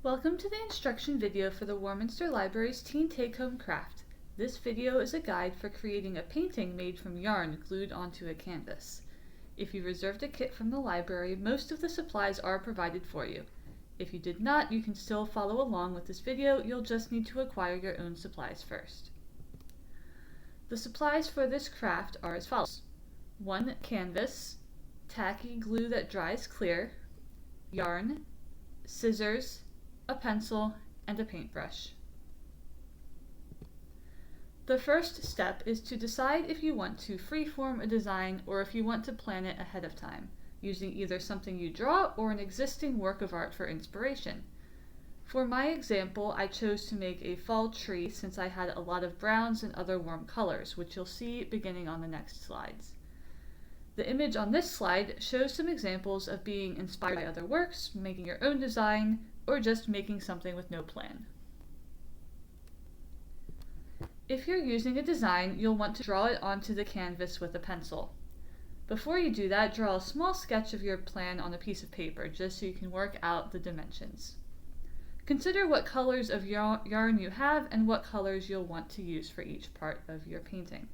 Welcome to the instruction video for the Warminster Library's Teen Take-Home Craft. This video is a guide for creating a painting made from yarn glued onto a canvas. If you reserved a kit from the library, most of the supplies are provided for you. If you did not, you can still follow along with this video. You'll just need to acquire your own supplies first. The supplies for this craft are as follows: 1 canvas, tacky glue that dries clear, yarn, scissors, a pencil, and a paintbrush. The first step is to decide if you want to freeform a design or if you want to plan it ahead of time, using either something you draw or an existing work of art for inspiration. For my example, I chose to make a fall tree since I had a lot of browns and other warm colors, which you'll see beginning on the next slides. The image on this slide shows some examples of being inspired by other works, making your own design, or just making something with no plan. If you're using a design, you'll want to draw it onto the canvas with a pencil. Before you do that, draw a small sketch of your plan on a piece of paper, just so you can work out the dimensions. Consider what colors of yarn you have and what colors you'll want to use for each part of your painting.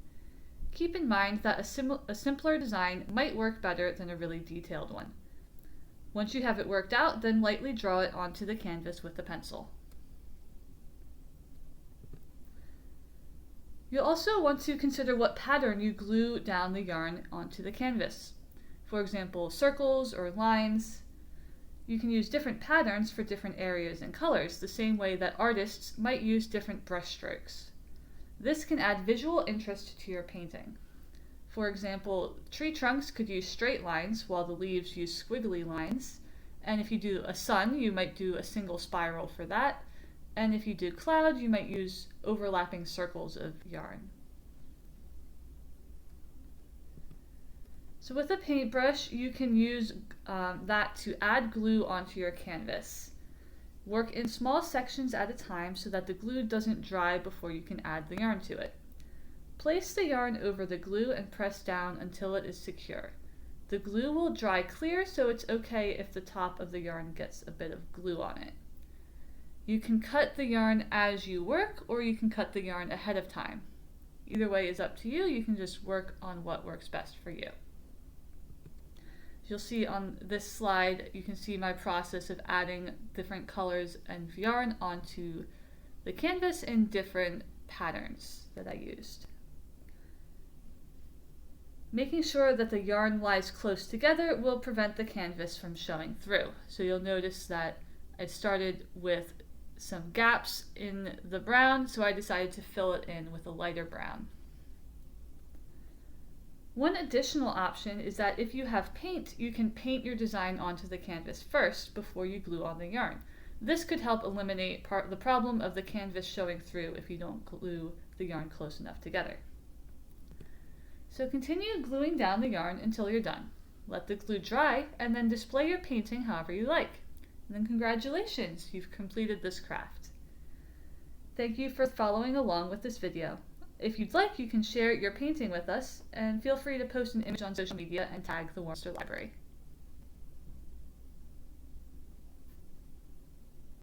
Keep in mind that a simpler design might work better than a really detailed one. Once you have it worked out, then lightly draw it onto the canvas with a pencil. You'll also want to consider what pattern you glue down the yarn onto the canvas. For example, circles or lines. You can use different patterns for different areas and colors, the same way that artists might use different brush strokes. This can add visual interest to your painting. For example, tree trunks could use straight lines while the leaves use squiggly lines. And if you do a sun, you might do a single spiral for that. And if you do cloud, you might use overlapping circles of yarn. So with a paintbrush, you can use that to add glue onto your canvas. Work in small sections at a time so that the glue doesn't dry before you can add the yarn to it. Place the yarn over the glue and press down until it is secure. The glue will dry clear, so it's okay if the top of the yarn gets a bit of glue on it. You can cut the yarn as you work, or you can cut the yarn ahead of time. Either way is up to you. You can just work on what works best for you. You'll see on this slide, you can see my process of adding different colors and yarn onto the canvas in different patterns that I used. Making sure that the yarn lies close together will prevent the canvas from showing through. So you'll notice that I started with some gaps in the brown, so I decided to fill it in with a lighter brown. One additional option is that if you have paint, you can paint your design onto the canvas first before you glue on the yarn. This could help eliminate the problem of the canvas showing through if you don't glue the yarn close enough together. So continue gluing down the yarn until you're done. Let the glue dry and then display your painting however you like. And then congratulations, you've completed this craft. Thank you for following along with this video. If you'd like, you can share your painting with us, and feel free to post an image on social media and tag the Warminster Library.